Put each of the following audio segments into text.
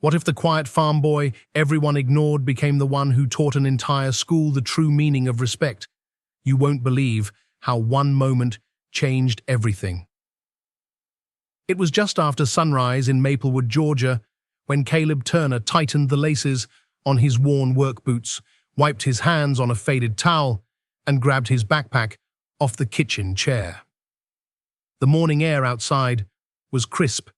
What if the quiet farm boy everyone ignored became the one who taught an entire school the true meaning of respect? You won't believe how one moment changed everything. It was just after sunrise in Maplewood, Georgia, when Caleb Turner tightened the laces on his worn work boots, wiped his hands on a faded towel, and grabbed his backpack off the kitchen chair. The morning air outside was crisp,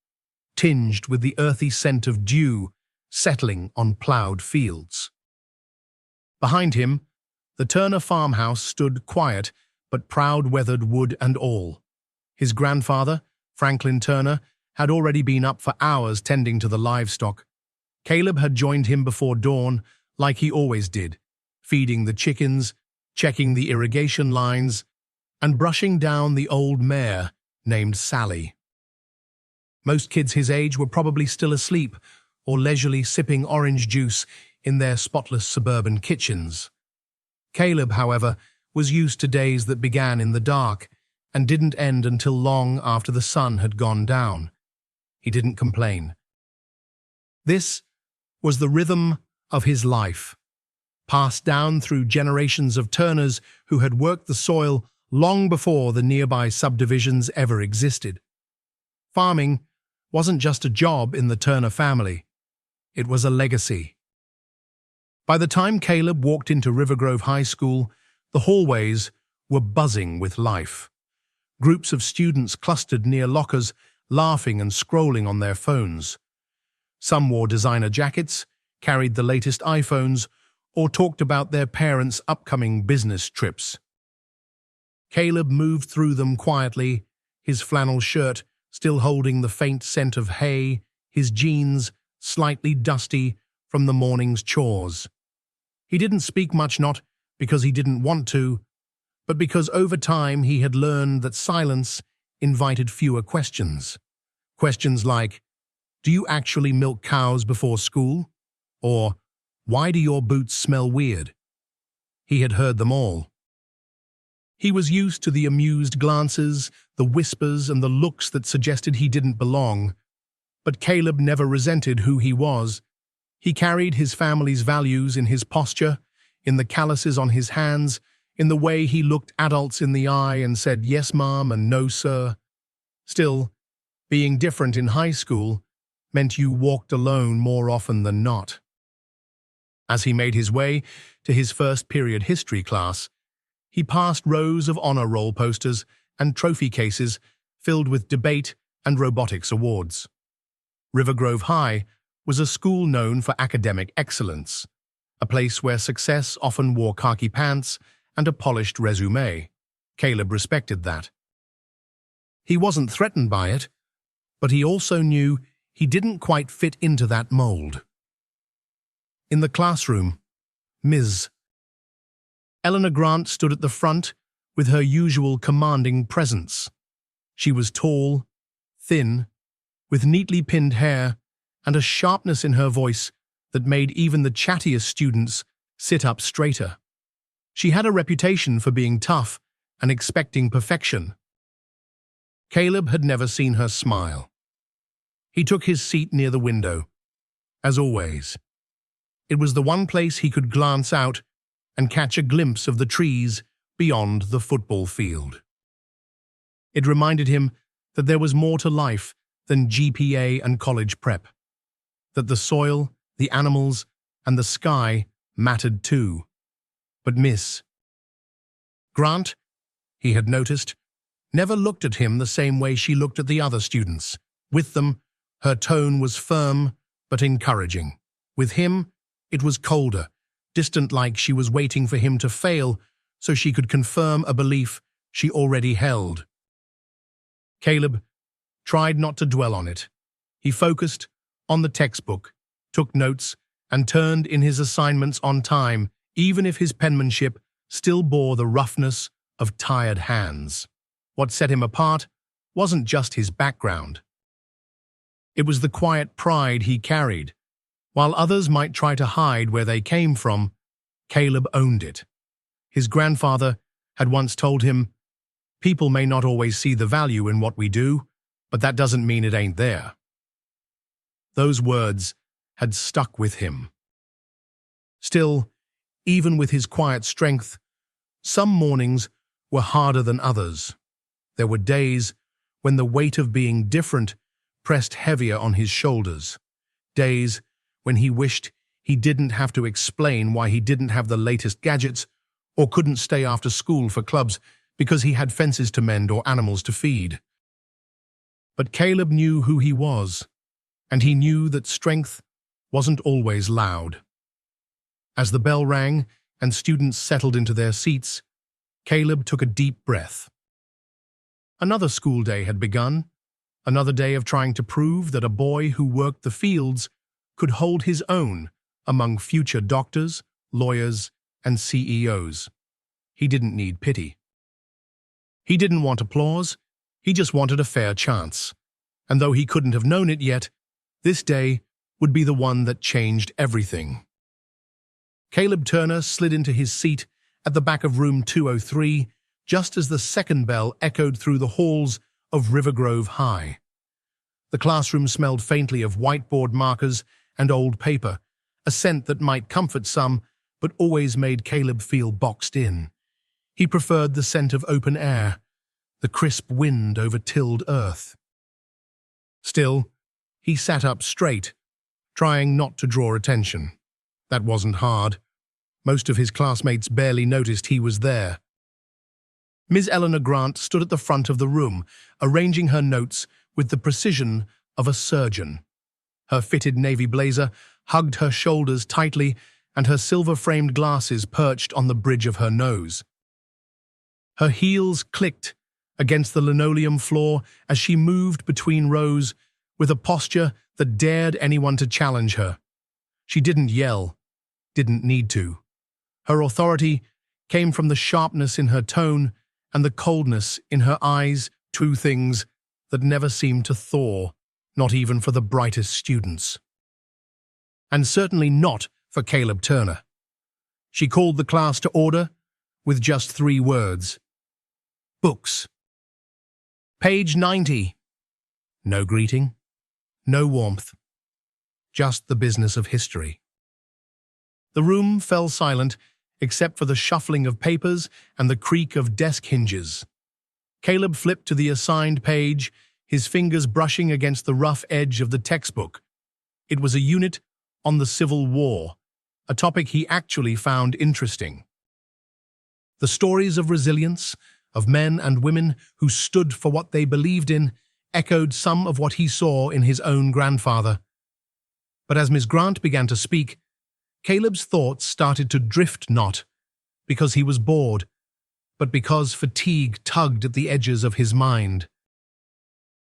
tinged with the earthy scent of dew settling on plowed fields. Behind him, the Turner farmhouse stood quiet but proud, weathered wood and all. His grandfather, Franklin Turner, had already been up for hours tending to the livestock. Caleb had joined him before dawn, like he always did, feeding the chickens, checking the irrigation lines, and brushing down the old mare named Sally. Most kids his age were probably still asleep or leisurely sipping orange juice in their spotless suburban kitchens. Caleb, however, was used to days that began in the dark and didn't end until long after the sun had gone down. He didn't complain. This was the rhythm of his life, passed down through generations of Turners who had worked the soil long before the nearby subdivisions ever existed. Farming wasn't just a job in the Turner family. It was a legacy. By the time Caleb walked into River Grove High School, the hallways were buzzing with life. Groups of students clustered near lockers, laughing and scrolling on their phones. Some wore designer jackets, carried the latest iPhones, or talked about their parents' upcoming business trips. Caleb moved through them quietly, his flannel shirt still holding the faint scent of hay, his jeans slightly dusty from the morning's chores. He didn't speak much, not because he didn't want to, but because over time he had learned that silence invited fewer questions. Questions like, "Do you actually milk cows before school?" Or, "Why do your boots smell weird?" He had heard them all. He was used to the amused glances, the whispers, and the looks that suggested he didn't belong. But Caleb never resented who he was. He carried his family's values in his posture, in the calluses on his hands, in the way he looked adults in the eye and said "yes, ma'am" and "no, sir." Still, being different in high school meant you walked alone more often than not. As he made his way to his first period history class, he passed rows of honor roll posters and trophy cases filled with debate and robotics awards. River Grove High was a school known for academic excellence, a place where success often wore khaki pants and a polished resume. Caleb respected that. He wasn't threatened by it, but he also knew he didn't quite fit into that mold. In the classroom, Ms. Eleanor Grant stood at the front with her usual commanding presence. She was tall, thin, with neatly pinned hair and a sharpness in her voice that made even the chattiest students sit up straighter. She had a reputation for being tough and expecting perfection. Caleb had never seen her smile. He took his seat near the window, as always. It was the one place he could glance out and catch a glimpse of the trees beyond the football field. It reminded him that there was more to life than GPA and college prep, that the soil, the animals, and the sky mattered too. But Miss Grant, he had noticed, never looked at him the same way she looked at the other students. With them, her tone was firm but encouraging. With him, it was colder, distant, like she was waiting for him to fail so she could confirm a belief she already held. Caleb tried not to dwell on it. He focused on the textbook, took notes, and turned in his assignments on time, even if his penmanship still bore the roughness of tired hands. What set him apart wasn't just his background. It was the quiet pride he carried. While others might try to hide where they came from, Caleb owned it. His grandfather had once told him, "People may not always see the value in what we do, but that doesn't mean it ain't there." Those words had stuck with him. Still, even with his quiet strength, some mornings were harder than others. There were days when the weight of being different pressed heavier on his shoulders. Days when he wished he didn't have to explain why he didn't have the latest gadgets or couldn't stay after school for clubs because he had fences to mend or animals to feed. But Caleb knew who he was, and he knew that strength wasn't always loud. As the bell rang and students settled into their seats, Caleb took a deep breath. Another school day had begun, another day of trying to prove that a boy who worked the fields could hold his own among future doctors, lawyers, and CEOs. He didn't need pity. He didn't want applause, he just wanted a fair chance. And though he couldn't have known it yet, this day would be the one that changed everything. Caleb Turner slid into his seat at the back of room 203 just as the second bell echoed through the halls of River Grove High. The classroom smelled faintly of whiteboard markers and old paper, a scent that might comfort some, but always made Caleb feel boxed in. He preferred the scent of open air, the crisp wind over tilled earth. Still, he sat up straight, trying not to draw attention. That wasn't hard. Most of his classmates barely noticed he was there. Ms. Eleanor Grant stood at the front of the room, arranging her notes with the precision of a surgeon. Her fitted navy blazer hugged her shoulders tightly, and her silver-framed glasses perched on the bridge of her nose. Her heels clicked against the linoleum floor as she moved between rows with a posture that dared anyone to challenge her. She didn't yell, didn't need to. Her authority came from the sharpness in her tone and the coldness in her eyes, two things that never seemed to thaw, not even for the brightest students. And certainly not for Caleb Turner. She called the class to order with just 3 words. Books. Page 90. No greeting, no warmth, just the business of history. The room fell silent except for the shuffling of papers and the creak of desk hinges. Caleb flipped to the assigned page, his fingers brushing against the rough edge of the textbook. It was a unit on the Civil War, a topic he actually found interesting. The stories of resilience, of men and women who stood for what they believed in, echoed some of what he saw in his own grandfather. But as Miss Grant began to speak, Caleb's thoughts started to drift, not because he was bored, but because fatigue tugged at the edges of his mind.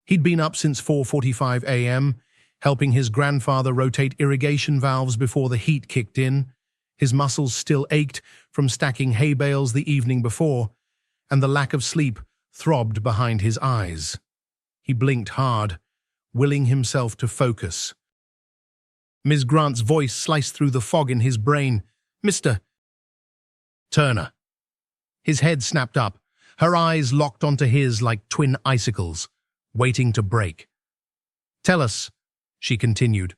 He'd been up since 4:45 a.m., helping his grandfather rotate irrigation valves before the heat kicked in. His muscles still ached from stacking hay bales the evening before, and the lack of sleep throbbed behind his eyes. He blinked hard, willing himself to focus. Ms. Grant's voice sliced through the fog in his brain. Mr. Turner. His head snapped up, her eyes locked onto his like twin icicles, waiting to break. Tell us, she continued,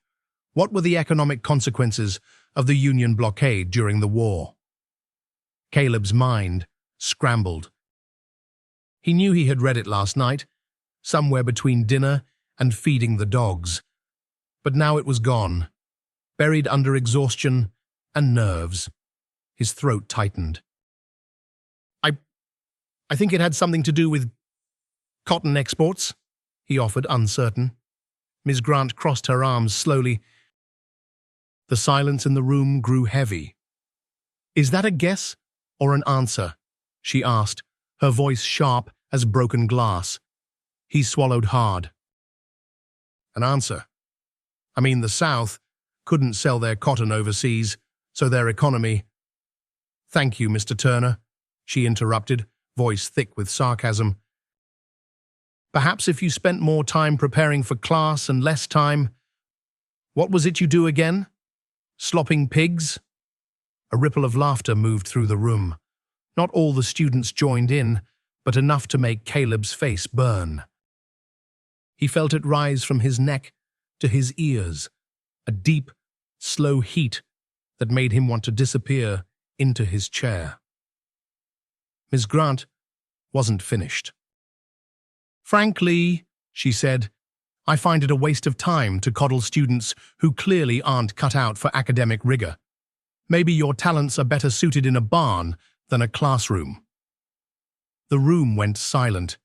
what were the economic consequences of the Union blockade during the war? Caleb's mind scrambled. He knew he had read it last night, somewhere between dinner and feeding the dogs. But now it was gone, buried under exhaustion and nerves. His throat tightened. I think it had something to do with cotton exports, he offered, uncertain. Ms. Grant crossed her arms slowly. The silence in the room grew heavy. Is that a guess or an answer? She asked, her voice sharp as broken glass. He swallowed hard. An answer. I mean, the South couldn't sell their cotton overseas, so their economy— Thank you, Mr. Turner, she interrupted, voice thick with sarcasm. Perhaps if you spent more time preparing for class and less time— What was it you do again? Slopping pigs? A ripple of laughter moved through the room. Not all the students joined in, but enough to make Caleb's face burn. He felt it rise from his neck to his ears, a deep, slow heat that made him want to disappear into his chair. Miss Grant wasn't finished. "Frankly," she said, "I find it a waste of time to coddle students who clearly aren't cut out for academic rigor. Maybe your talents are better suited in a barn than a classroom." The room went silent.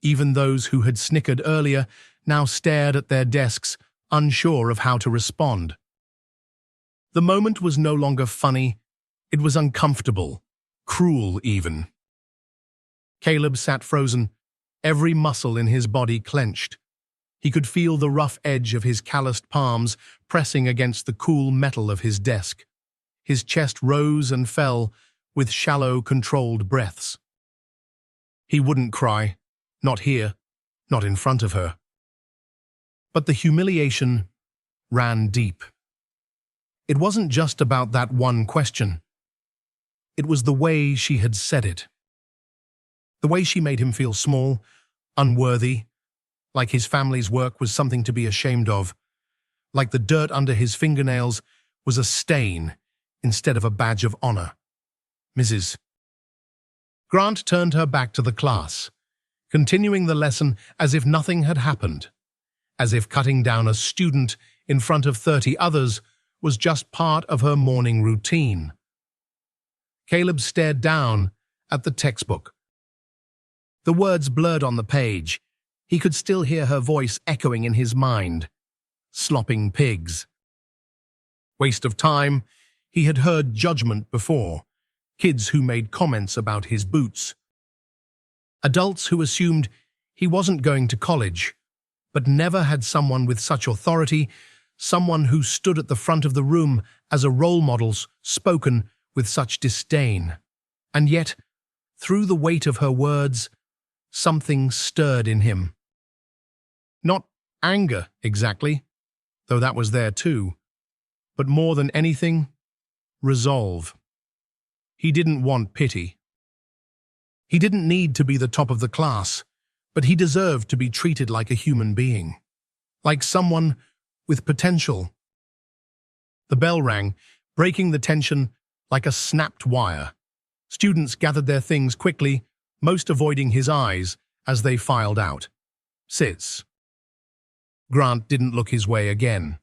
Even those who had snickered earlier now stared at their desks, unsure of how to respond. The moment was no longer funny. It was uncomfortable, cruel even. Caleb sat frozen, every muscle in his body clenched. He could feel the rough edge of his calloused palms pressing against the cool metal of his desk. His chest rose and fell with shallow, controlled breaths. He wouldn't cry, not here, not in front of her. But the humiliation ran deep. It wasn't just about that one question. It was the way she had said it. The way she made him feel small, unworthy, like his family's work was something to be ashamed of, like the dirt under his fingernails was a stain instead of a badge of honor. Mrs. Grant turned her back to the class, continuing the lesson as if nothing had happened, as if cutting down a student in front of 30 others was just part of her morning routine. Caleb stared down at the textbook. The words blurred on the page. He could still hear her voice echoing in his mind. Slopping pigs. Waste of time. He had heard judgment before. Kids who made comments about his boots. Adults who assumed he wasn't going to college, but never had someone with such authority, someone who stood at the front of the room as a role model spoken with such disdain. And yet, through the weight of her words, something stirred in him. Not anger, exactly, though that was there too, but more than anything, resolve. He didn't want pity. He didn't need to be the top of the class, but he deserved to be treated like a human being, like someone with potential. The bell rang, breaking the tension like a snapped wire. Students gathered their things quickly, most avoiding his eyes as they filed out. Sits. Grant didn't look his way again.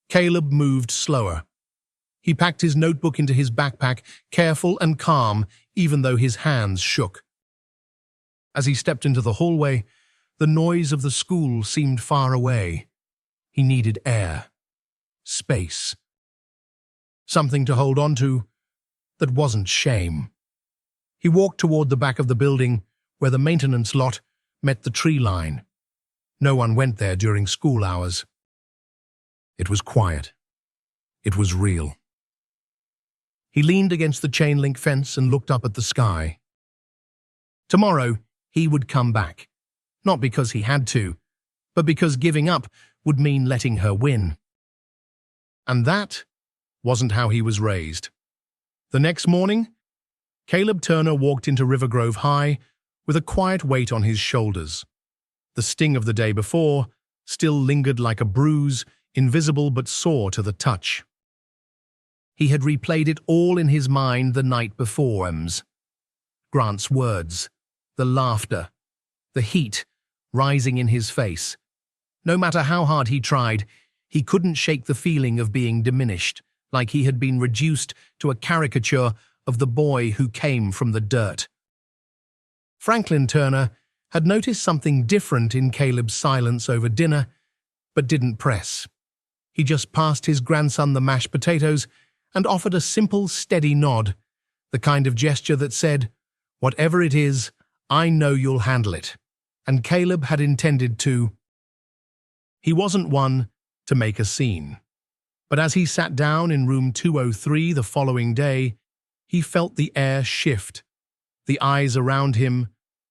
Caleb moved slower. He packed his notebook into his backpack, careful and calm, even though his hands shook. As he stepped into the hallway, the noise of the school seemed far away. He needed air, space, something to hold on to that wasn't shame. He walked toward the back of the building where the maintenance lot met the tree line. No one went there during school hours. It was quiet. It was real. He leaned against the chain-link fence and looked up at the sky. Tomorrow, he would come back. Not because he had to, but because giving up would mean letting her win. And that wasn't how he was raised. The next morning, Caleb Turner walked into River Grove High with a quiet weight on his shoulders. The sting of the day before still lingered like a bruise, invisible but sore to the touch. He had replayed it all in his mind the night before. Grant's words, the laughter, the heat rising in his face. No matter how hard he tried, he couldn't shake the feeling of being diminished, like he had been reduced to a caricature of the boy who came from the dirt. Franklin Turner had noticed something different in Caleb's silence over dinner, but didn't press. He just passed his grandson the mashed potatoes and offered a simple, steady nod, the kind of gesture that said, "Whatever it is, I know you'll handle it." And Caleb had intended to. He wasn't one to make a scene. But as he sat down in room 203 the following day, he felt the air shift. The eyes around him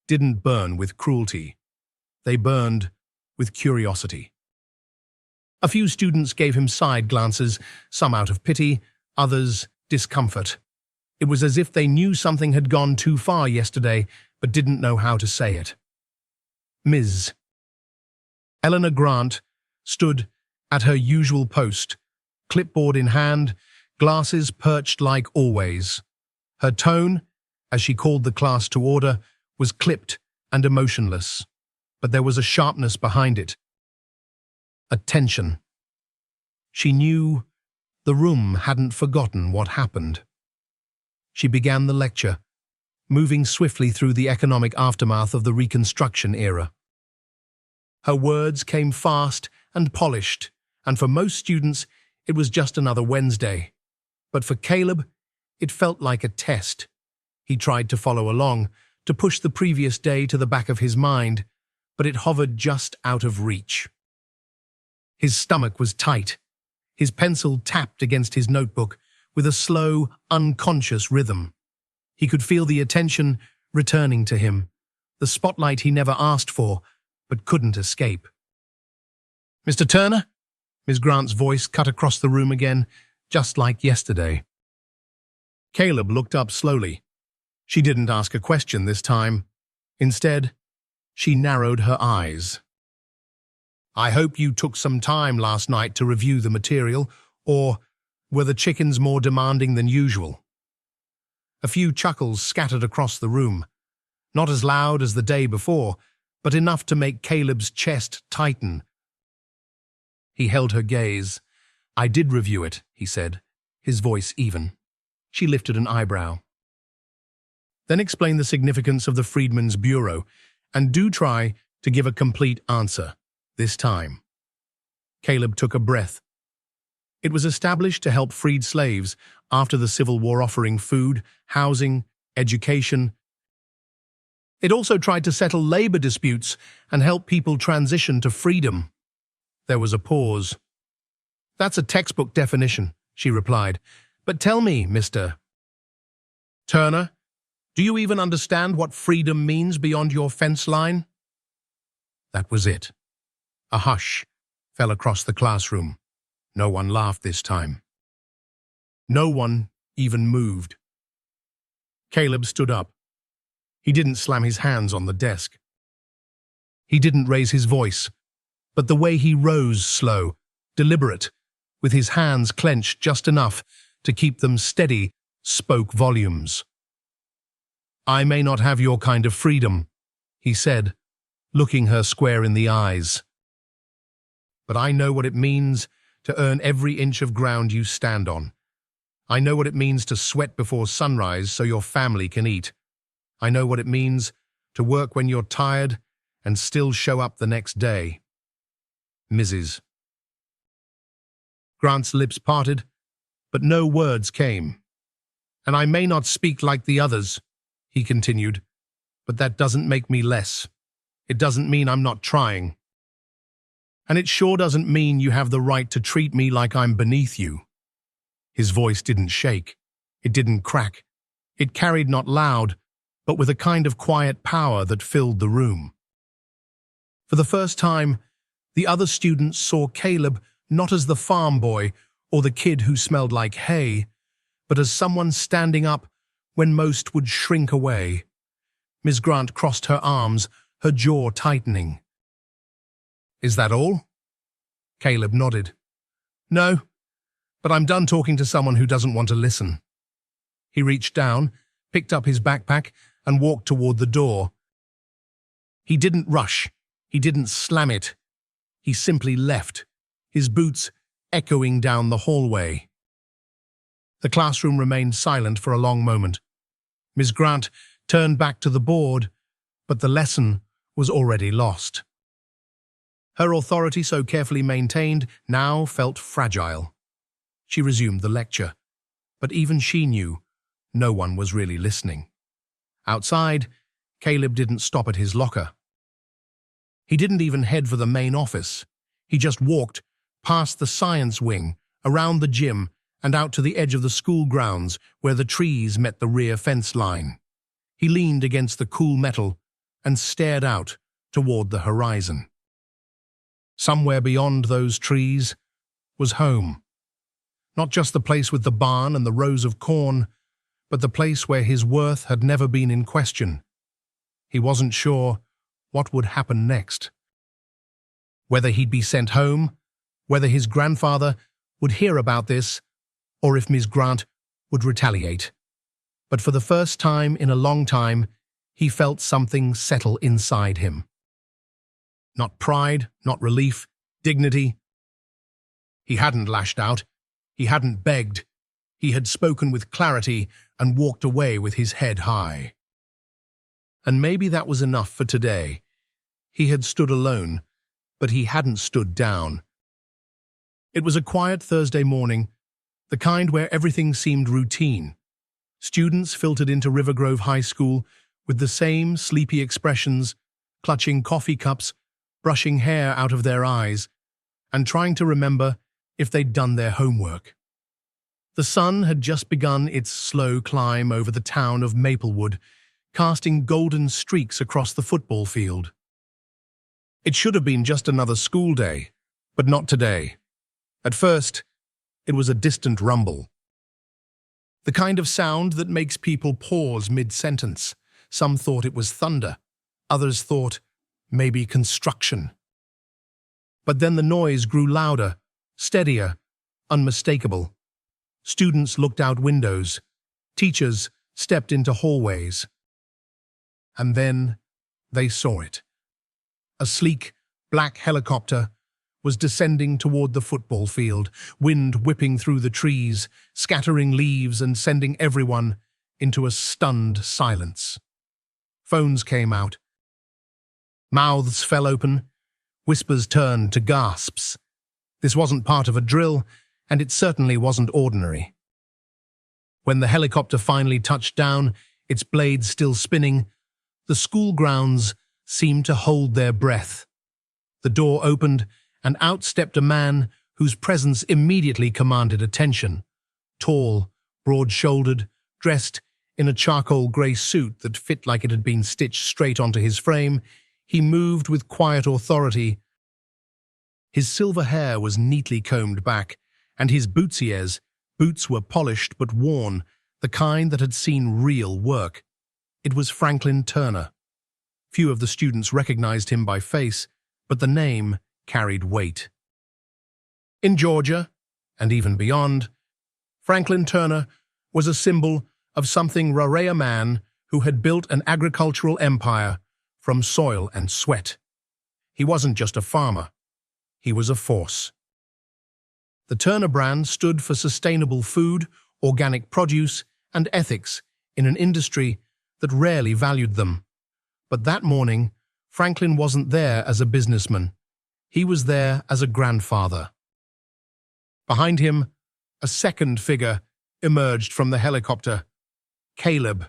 didn't burn with cruelty. They burned with curiosity. A few students gave him side glances, some out of pity, others discomfort. It was as if they knew something had gone too far yesterday, but didn't know how to say it. Ms. Eleanor Grant stood at her usual post, clipboard in hand, glasses perched like always. Her tone, as she called the class to order, was clipped and emotionless, but there was a sharpness behind it. A tension. She knew the room hadn't forgotten what happened. She began the lecture, moving swiftly through the economic aftermath of the Reconstruction era. Her words came fast and polished, and for most students, it was just another Wednesday. But for Caleb, it felt like a test. He tried to follow along, to push the previous day to the back of his mind, but it hovered just out of reach. His stomach was tight. His pencil tapped against his notebook with a slow, unconscious rhythm. He could feel the attention returning to him, the spotlight he never asked for, but couldn't escape. "Mr. Turner?" Miss Grant's voice cut across the room again, just like yesterday. Caleb looked up slowly. She didn't ask a question this time. Instead, she narrowed her eyes. "I hope you took some time last night to review the material, or were the chickens more demanding than usual?" A few chuckles scattered across the room, not as loud as the day before, but enough to make Caleb's chest tighten. He held her gaze. "I did review it," he said, his voice even. She lifted an eyebrow. "Then explain the significance of the Freedmen's Bureau, and do try to give a complete answer, this time." Caleb took a breath. It was established to help freed slaves after the Civil War, offering food, housing, education. It also tried to settle labor disputes and help people transition to freedom. There was a pause. "That's a textbook definition," she replied. "But tell me, Mr. Turner, do you even understand what freedom means beyond your fence line?" That was it. A hush fell across the classroom. No one laughed this time. No one even moved. Caleb stood up. He didn't slam his hands on the desk. He didn't raise his voice, but the way he rose, slow, deliberate, with his hands clenched just enough to keep them steady, spoke volumes. "I may not have your kind of freedom," he said, looking her square in the eyes. "But I know what it means to earn every inch of ground you stand on. I know what it means to sweat before sunrise so your family can eat. I know what it means to work when you're tired and still show up the next day. Mrs. Grant's lips parted, but no words came. "And I may not speak like the others," he continued, "but that doesn't make me less. It doesn't mean I'm not trying. And it sure doesn't mean you have the right to treat me like I'm beneath you." His voice didn't shake. It didn't crack. It carried not loud, but with a kind of quiet power that filled the room. For the first time, the other students saw Caleb not as the farm boy or the kid who smelled like hay, but as someone standing up when most would shrink away. Miss Grant crossed her arms, her jaw tightening. "Is that all?" Caleb nodded. "No, but I'm done talking to someone who doesn't want to listen." He reached down, picked up his backpack, and walked toward the door. He didn't rush. He didn't slam it. He simply left, his boots echoing down the hallway. The classroom remained silent for a long moment. Miss Grant turned back to the board, but the lesson was already lost. Her authority, so carefully maintained, now felt fragile. She resumed the lecture, but even she knew no one was really listening. Outside, Caleb didn't stop at his locker. He didn't even head for the main office. He just walked past the science wing, around the gym, and out to the edge of the school grounds where the trees met the rear fence line. He leaned against the cool metal and stared out toward the horizon. Somewhere beyond those trees was home. Not just the place with the barn and the rows of corn, but the place where his worth had never been in question. He wasn't sure what would happen next. Whether he'd be sent home, whether his grandfather would hear about this, or if Ms. Grant would retaliate. But for the first time in a long time, he felt something settle inside him. Not pride, not relief, dignity. He hadn't lashed out. He hadn't begged. He had spoken with clarity and walked away with his head high. And maybe that was enough for today. He had stood alone, but he hadn't stood down. It was a quiet Thursday morning, the kind where everything seemed routine. Students filtered into River Grove High School with the same sleepy expressions, clutching coffee cups, brushing hair out of their eyes, and trying to remember if they'd done their homework. The sun had just begun its slow climb over the town of Maplewood, casting golden streaks across the football field. It should have been just another school day, but not today. At first, it was a distant rumble. The kind of sound that makes people pause mid-sentence. Some thought it was thunder. Others thought maybe construction. But then the noise grew louder, steadier, unmistakable. Students looked out windows. Teachers stepped into hallways. And then they saw it. A sleek, black helicopter was descending toward the football field, wind whipping through the trees, scattering leaves and sending everyone into a stunned silence. Phones came out. Mouths fell open. Whispers turned to gasps. This wasn't part of a drill, and it certainly wasn't ordinary. When the helicopter finally touched down, its blades still spinning, the school grounds seemed to hold their breath. The door opened, and out stepped a man whose presence immediately commanded attention. Tall, broad-shouldered, dressed in a charcoal grey suit that fit like it had been stitched straight onto his frame, he moved with quiet authority. His silver hair was neatly combed back, and his boots were polished but worn, the kind that had seen real work. It was Franklin Turner. Few of the students recognized him by face, but the name carried weight. In Georgia, and even beyond, Franklin Turner was a symbol of something rare, a man who had built an agricultural empire from soil and sweat. He wasn't just a farmer. He was a force. The Turner brand stood for sustainable food, organic produce, and ethics in an industry that rarely valued them. But that morning, Franklin wasn't there as a businessman. He was there as a grandfather. Behind him, a second figure emerged from the helicopter. Caleb,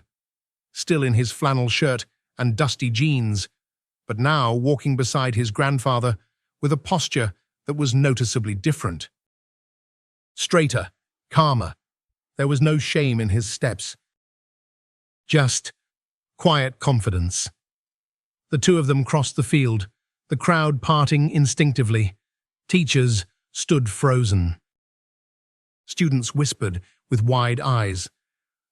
still in his flannel shirt and dusty jeans, but now walking beside his grandfather with a posture that was noticeably different. Straighter, calmer. There was no shame in his steps. Just quiet confidence. The two of them crossed the field, the crowd parting instinctively. Teachers stood frozen. Students whispered with wide eyes.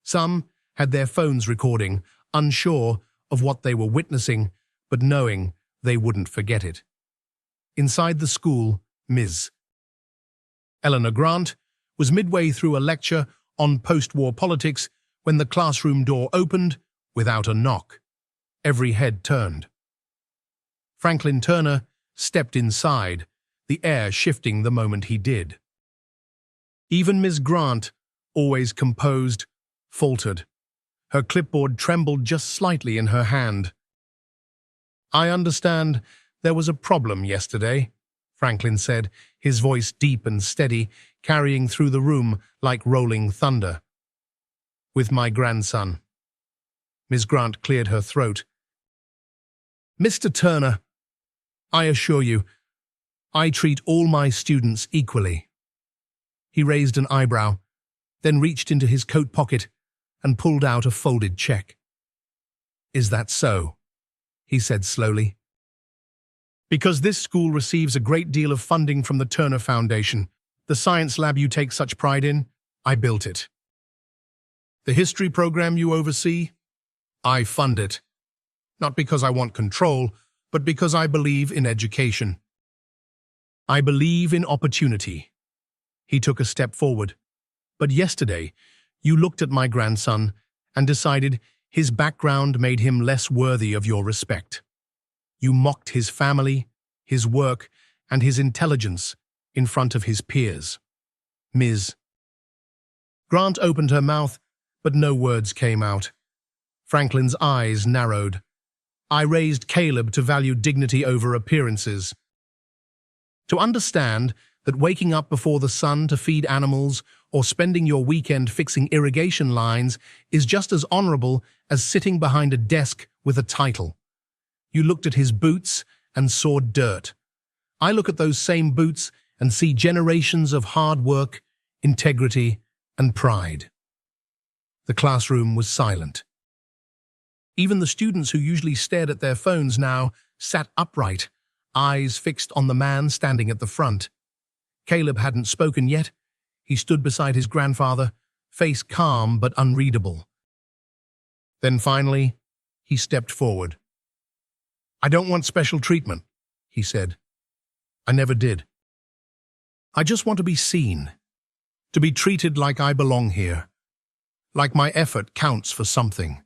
Some had their phones recording, unsure of what they were witnessing, but knowing they wouldn't forget it. Inside the school, Ms. Eleanor Grant was midway through a lecture on post-war politics when the classroom door opened without a knock. Every head turned. Franklin Turner stepped inside, the air shifting the moment he did. Even Ms. Grant, always composed, faltered. Her clipboard trembled just slightly in her hand. "I understand there was a problem yesterday," Franklin said, his voice deep and steady, carrying through the room like rolling thunder. "With my grandson." Ms. Grant cleared her throat. "Mr. Turner, I assure you, I treat all my students equally." He raised an eyebrow, then reached into his coat pocket and pulled out a folded check. "Is that so?" he said slowly. "Because this school receives a great deal of funding from the Turner Foundation, the science lab you take such pride in, I built it. The history program you oversee, I fund it. Not because I want control, but because I believe in education. I believe in opportunity. He took a step forward. But yesterday, you looked at my grandson and decided his background made him less worthy of your respect. You mocked his family, his work, and his intelligence in front of his peers. Ms. Grant opened her mouth, but no words came out. Franklin's eyes narrowed. I raised Caleb to value dignity over appearances. To understand that waking up before the sun to feed animals or spending your weekend fixing irrigation lines is just as honorable as sitting behind a desk with a title. You looked at his boots and saw dirt. I look at those same boots and see generations of hard work, integrity, and pride. The classroom was silent. Even the students who usually stared at their phones now sat upright, eyes fixed on the man standing at the front. Caleb hadn't spoken yet. He stood beside his grandfather, face calm but unreadable. Then finally, he stepped forward. I don't want special treatment, he said. I never did. I just want to be seen, to be treated like I belong here, like my effort counts for something.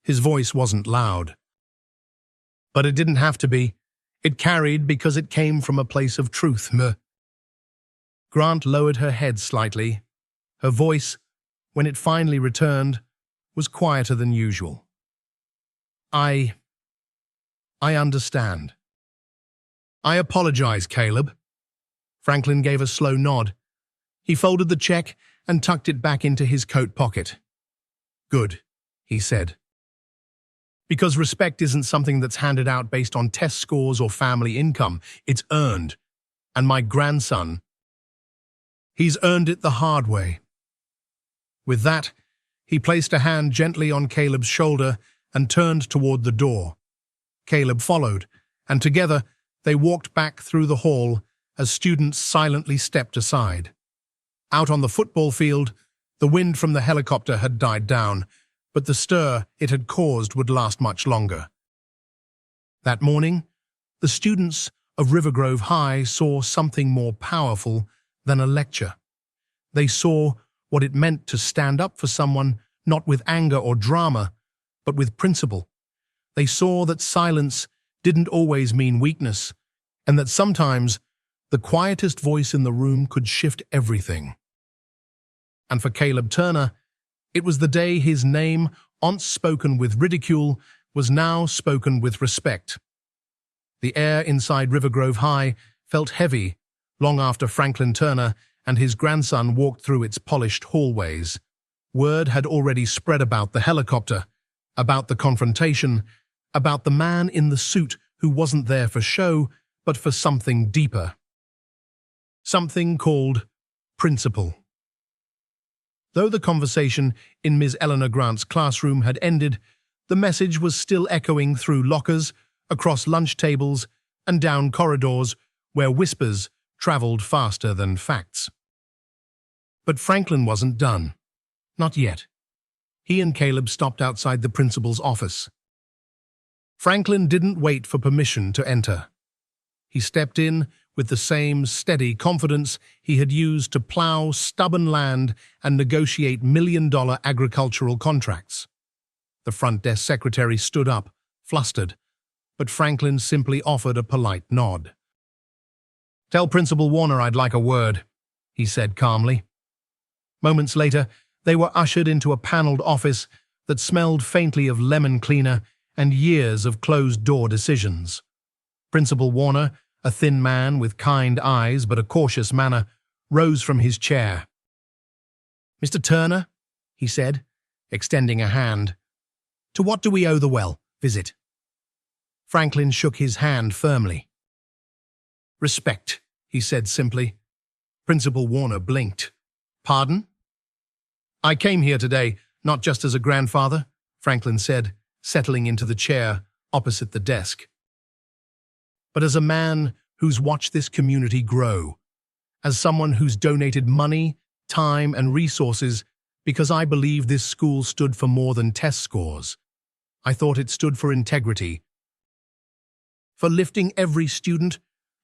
His voice wasn't loud. But it didn't have to be. It carried because it came from a place of truth. Grant lowered her head slightly. Her voice, when it finally returned, was quieter than usual. I understand. I apologize, Caleb. Franklin gave a slow nod. He folded the check and tucked it back into his coat pocket. Good, he said. Because respect isn't something that's handed out based on test scores or family income. It's earned. And my grandson, he's earned it the hard way. With that, he placed a hand gently on Caleb's shoulder and turned toward the door. Caleb followed, and together they walked back through the hall as students silently stepped aside. Out on the football field, the wind from the helicopter had died down, but the stir it had caused would last much longer. That morning, the students of Rivergrove High saw something more powerful than a lecture. They saw what it meant to stand up for someone, not with anger or drama, but with principle. They saw that silence didn't always mean weakness, and that sometimes the quietest voice in the room could shift everything. And for Caleb Turner, it was the day his name, once spoken with ridicule, was now spoken with respect. The air inside Rivergrove High felt heavy long after Franklin Turner and his grandson walked through its polished hallways. Word had already spread about the helicopter, about the confrontation, about the man in the suit who wasn't there for show, but for something deeper. Something called principle. Though the conversation in Ms. Eleanor Grant's classroom had ended, the message was still echoing through lockers, across lunch tables, and down corridors where whispers traveled faster than facts. But Franklin wasn't done. Not yet. He and Caleb stopped outside the principal's office. Franklin didn't wait for permission to enter. He stepped in with the same steady confidence he had used to plow stubborn land and negotiate million-dollar agricultural contracts. The front desk secretary stood up, flustered, but Franklin simply offered a polite nod. "Tell Principal Warner I'd like a word," he said calmly. Moments later, they were ushered into a paneled office that smelled faintly of lemon cleaner and years of closed-door decisions. Principal Warner, a thin man with kind eyes but a cautious manner, rose from his chair. "Mr. Turner," he said, extending a hand, "to what do we owe the visit?" Franklin shook his hand firmly. "Respect," he said simply. Principal Warner blinked. "Pardon?" "I came here today, not just as a grandfather," Franklin said, settling into the chair opposite the desk, "but as a man who's watched this community grow, as someone who's donated money, time, and resources because I believe this school stood for more than test scores. I thought it stood for integrity, for lifting every student,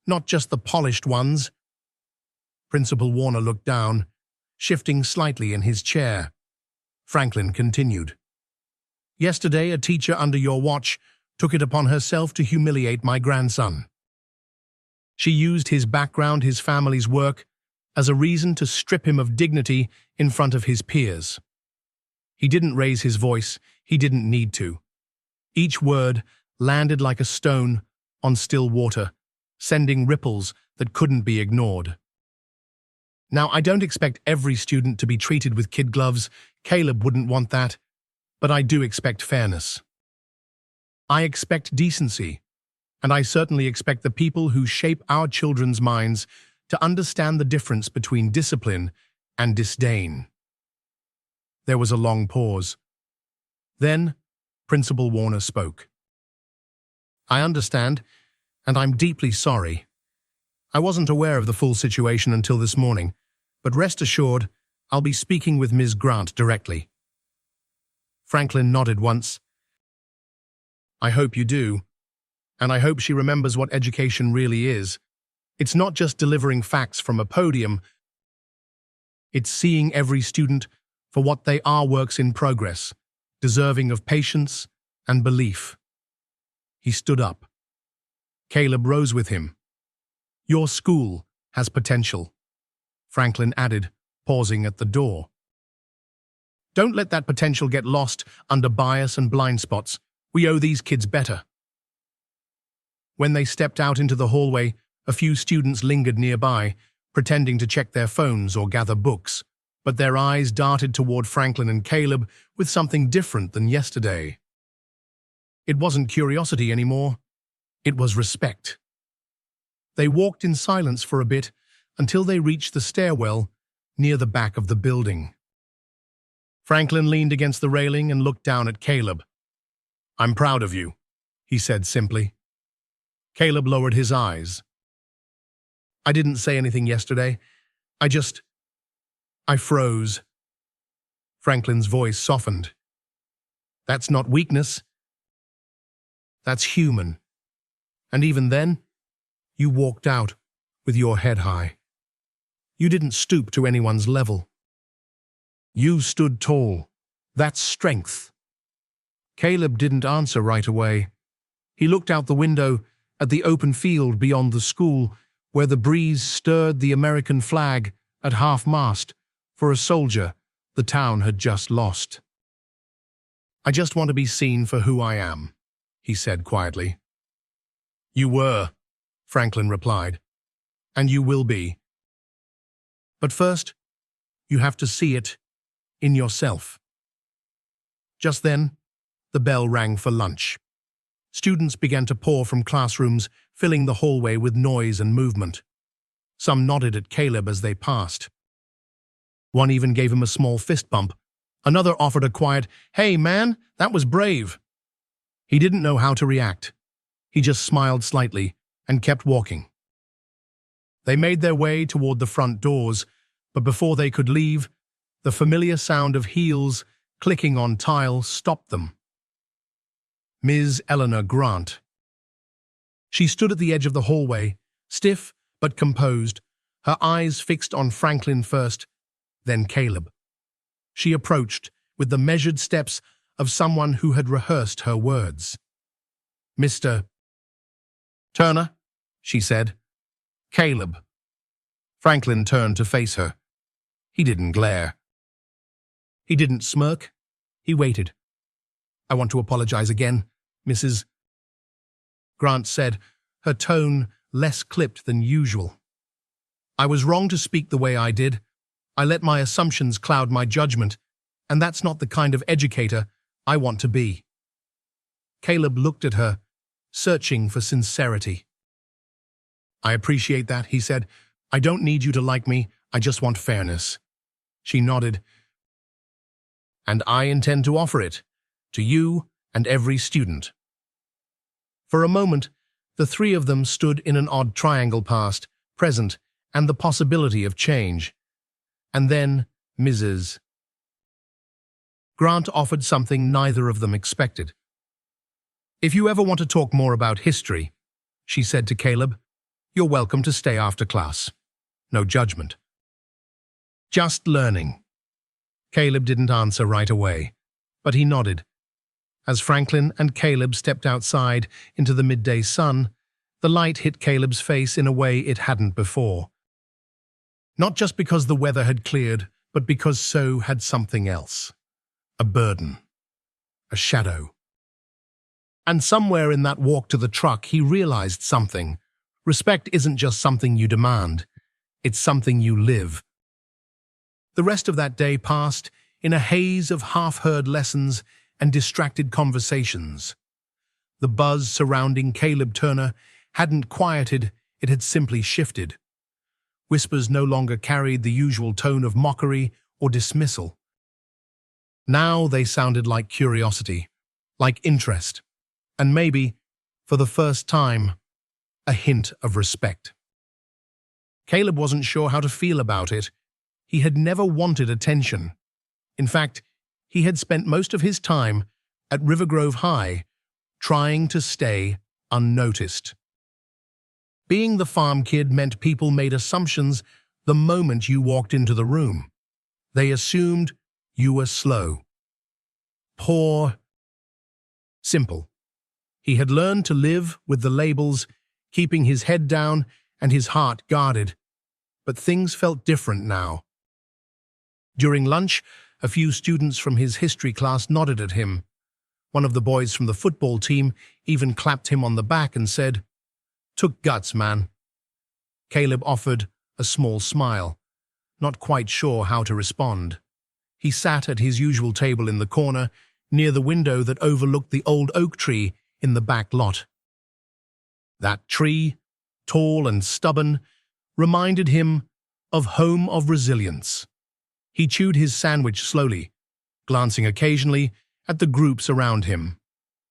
not just the polished ones. Principal Warner looked down, shifting slightly in his chair. Franklin continued. Yesterday, a teacher under your watch took it upon herself to humiliate my grandson. She used his background, his family's work, as a reason to strip him of dignity in front of his peers. He didn't raise his voice, he didn't need to. Each word landed like a stone on still water, sending ripples that couldn't be ignored. Now, I don't expect every student to be treated with kid gloves. Caleb wouldn't want that, but I do expect fairness. I expect decency, and I certainly expect the people who shape our children's minds to understand the difference between discipline and disdain. There was a long pause. Then, Principal Warner spoke. I understand, and I'm deeply sorry. I wasn't aware of the full situation until this morning, but rest assured, I'll be speaking with Ms. Grant directly. Franklin nodded once. I hope you do, and I hope she remembers what education really is. It's not just delivering facts from a podium. It's seeing every student for what they are, works in progress, deserving of patience and belief. He stood up. Caleb rose with him. Your school has potential, Franklin added, pausing at the door. Don't let that potential get lost under bias and blind spots. We owe these kids better. When they stepped out into the hallway, a few students lingered nearby, pretending to check their phones or gather books, but their eyes darted toward Franklin and Caleb with something different than yesterday. It wasn't curiosity anymore. It was respect. They walked in silence for a bit until they reached the stairwell near the back of the building. Franklin leaned against the railing and looked down at Caleb. I'm proud of you, he said simply. Caleb lowered his eyes. I didn't say anything yesterday. I froze. Franklin's voice softened. That's not weakness. That's human. And even then, you walked out with your head high. You didn't stoop to anyone's level. You stood tall. That's strength. Caleb didn't answer right away. He looked out the window at the open field beyond the school, where the breeze stirred the American flag at half-mast for a soldier the town had just lost. I just want to be seen for who I am, he said quietly. You were, Franklin replied, and you will be. But first, you have to see it in yourself. Just then, the bell rang for lunch. Students began to pour from classrooms, filling the hallway with noise and movement. Some nodded at Caleb as they passed. One even gave him a small fist bump. Another offered a quiet, "Hey, man, that was brave." He didn't know how to react. He just smiled slightly and kept walking. They made their way toward the front doors, but before they could leave, the familiar sound of heels clicking on tile stopped them. Ms. Eleanor Grant. She stood at the edge of the hallway, stiff but composed, her eyes fixed on Franklin first, then Caleb. She approached with the measured steps of someone who had rehearsed her words. Mr. Turner, she said. Caleb. Franklin turned to face her. He didn't glare. He didn't smirk. He waited. I want to apologize again, Mrs. Grant said, her tone less clipped than usual. I was wrong to speak the way I did. I let my assumptions cloud my judgment, and that's not the kind of educator I want to be. Caleb looked at her, searching for sincerity. I appreciate that, he said. I don't need you to like me, I just want fairness. She nodded. And I intend to offer it, to you and every student. For a moment, the three of them stood in an odd triangle, past, present, and the possibility of change. And then Mrs. Grant offered something neither of them expected. If you ever want to talk more about history, she said to Caleb, you're welcome to stay after class. no judgment. Just learning. Caleb didn't answer right away, but he nodded. As Franklin and Caleb stepped outside into the midday sun, the light hit Caleb's face in a way it hadn't before. Not just because the weather had cleared, but because so had something else. A burden. A shadow. And somewhere in that walk to the truck, he realized something. Respect isn't just something you demand. It's something you live. The rest of that day passed in a haze of half-heard lessons and distracted conversations. The buzz surrounding Caleb Turner hadn't quieted, it had simply shifted. Whispers no longer carried the usual tone of mockery or dismissal. Now they sounded like curiosity, like interest, and maybe, for the first time, a hint of respect. Caleb wasn't sure how to feel about it. He had never wanted attention. In fact, he had spent most of his time at River Grove High trying to stay unnoticed. Being the farm kid meant people made assumptions the moment you walked into the room. They assumed you were slow, poor, simple. He had learned to live with the labels, keeping his head down and his heart guarded. But things felt different now. During lunch, a few students from his history class nodded at him. One of the boys from the football team even clapped him on the back and said, "Took guts, man." Caleb offered a small smile, not quite sure how to respond. He sat at his usual table in the corner, near the window that overlooked the old oak tree in the back lot. That tree, tall and stubborn, reminded him of home of resilience. He chewed his sandwich slowly, glancing occasionally at the groups around him.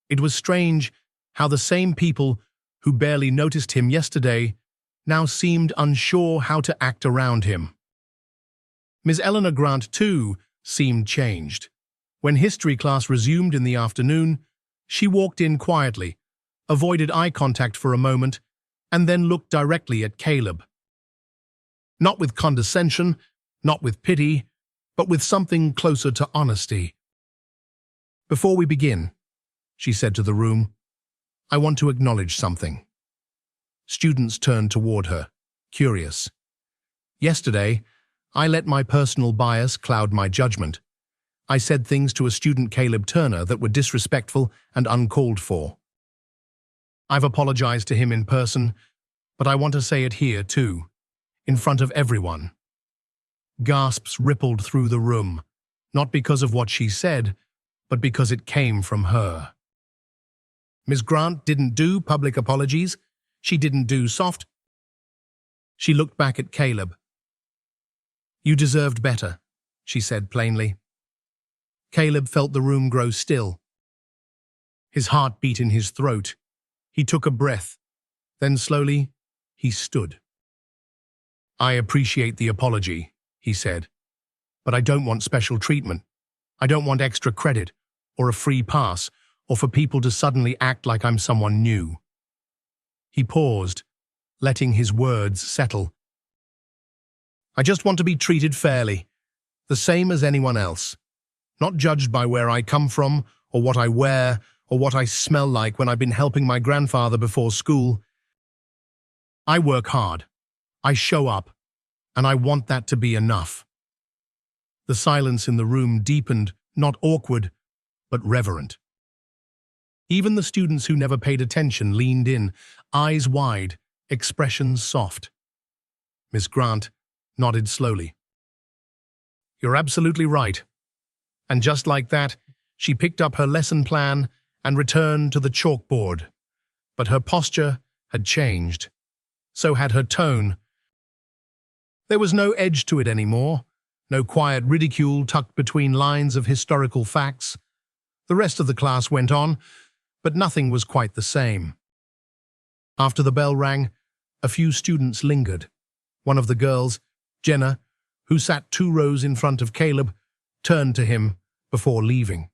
It was strange how the same people who barely noticed him yesterday now seemed unsure how to act around him. Miss Eleanor Grant, too, seemed changed. When history class resumed in the afternoon, she walked in quietly, avoided eye contact for a moment, and then looked directly at Caleb. Not with condescension, not with pity, but with something closer to honesty. "Before we begin," she said to the room, "I want to acknowledge something." Students turned toward her, curious. "Yesterday, I let my personal bias cloud my judgment. I said things to a student, Caleb Turner, that were disrespectful and uncalled for. I've apologized to him in person, but I want to say it here too, in front of everyone." Gasps rippled through the room, not because of what she said, but because it came from her. Ms. Grant didn't do public apologies. She didn't do soft. She looked back at Caleb. "You deserved better," she said plainly. Caleb felt the room grow still. His heart beat in his throat. He took a breath. Then slowly, he stood. "I appreciate the apology," he said, "but I don't want special treatment. I don't want extra credit, or a free pass, or for people to suddenly act like I'm someone new." He paused, letting his words settle. "I just want to be treated fairly, the same as anyone else, not judged by where I come from, or what I wear, or what I smell like when I've been helping my grandfather before school. I work hard, I show up, and I want that to be enough." The silence in the room deepened, not awkward, but reverent. Even the students who never paid attention leaned in, eyes wide, expressions soft. Miss Grant nodded slowly. "You're absolutely right." And just like that, she picked up her lesson plan and returned to the chalkboard. But her posture had changed. So had her tone. There was no edge to it anymore, no quiet ridicule tucked between lines of historical facts. The rest of the class went on, but nothing was quite the same. After the bell rang, a few students lingered. One of the girls, Jenna, who sat 2 rows in front of Caleb, turned to him before leaving.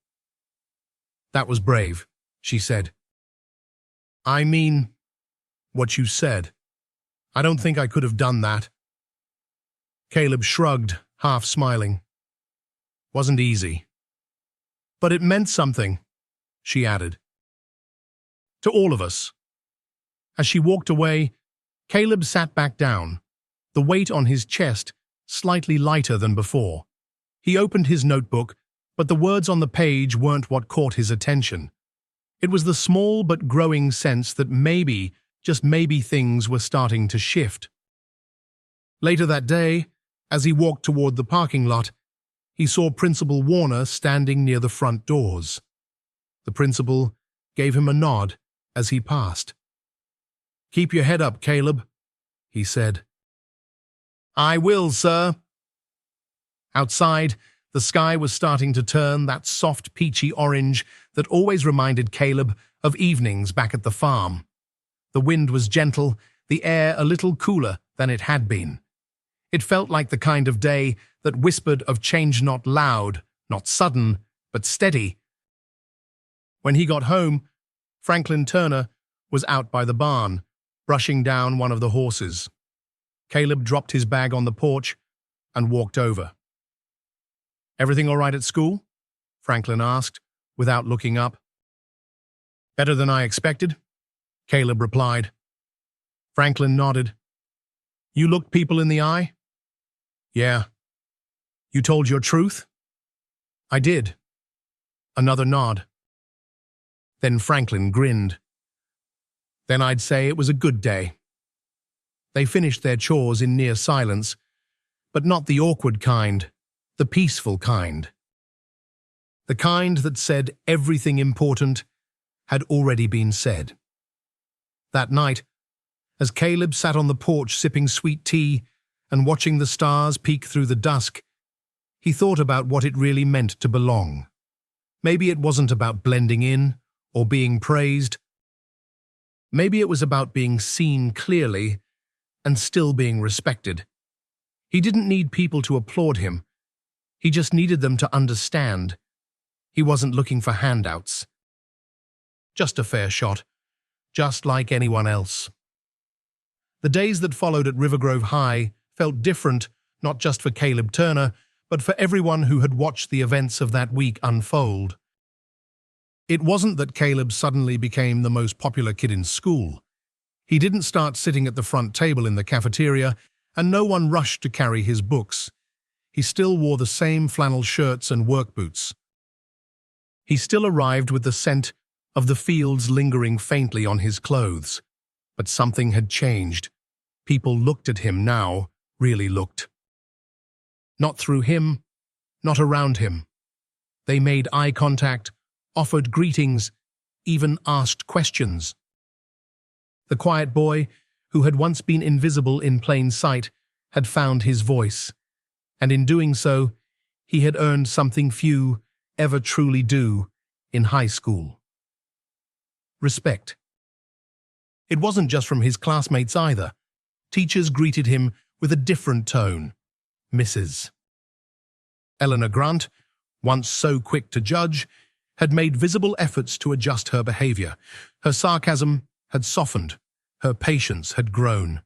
"That was brave," she said. "I mean, what you said. I don't think I could have done that." Caleb shrugged, half smiling. Wasn't easy. But it meant something, she added. To all of us. As she walked away, Caleb sat back down, the weight on his chest slightly lighter than before. He opened his notebook, but the words on the page weren't what caught his attention. It was the small but growing sense that maybe, just maybe, things were starting to shift. Later that day, as he walked toward the parking lot, he saw Principal Warner standing near the front doors. The principal gave him a nod as he passed. "Keep your head up, Caleb," he said. "I will, sir." Outside, the sky was starting to turn that soft peachy orange that always reminded Caleb of evenings back at the farm. The wind was gentle, the air a little cooler than it had been. It felt like the kind of day that whispered of change, not loud, not sudden, but steady. When he got home, Franklin Turner was out by the barn, brushing down one of the horses. Caleb dropped his bag on the porch and walked over. "Everything all right at school?" Franklin asked, without looking up. "Better than I expected," Caleb replied. Franklin nodded. "You looked people in the eye?" "Yeah." "You told your truth?" "I did." Another nod. Then Franklin grinned. "Then I'd say it was a good day." They finished their chores in near silence, but not the awkward kind, the peaceful kind. The kind that said everything important had already been said. That night, as Caleb sat on the porch sipping sweet tea and watching the stars peek through the dusk, he thought about what it really meant to belong. Maybe it wasn't about blending in or being praised. Maybe it was about being seen clearly and still being respected. He didn't need people to applaud him. He just needed them to understand. He wasn't looking for handouts. Just a fair shot, just like anyone else. The days that followed at River Grove High felt different, not just for Caleb Turner, but for everyone who had watched the events of that week unfold. It wasn't that Caleb suddenly became the most popular kid in school. He didn't start sitting at the front table in the cafeteria, and no one rushed to carry his books. He still wore the same flannel shirts and work boots. He still arrived with the scent of the fields lingering faintly on his clothes. But something had changed. People looked at him now, really looked. Not through him, not around him. They made eye contact, offered greetings, even asked questions. The quiet boy, who had once been invisible in plain sight, had found his voice, and in doing so, he had earned something few ever truly do in high school. Respect. It wasn't just from his classmates either. Teachers greeted him with a different tone. Mrs. Eleanor Grant, once so quick to judge, had made visible efforts to adjust her behavior. Her sarcasm had softened. Her patience had grown.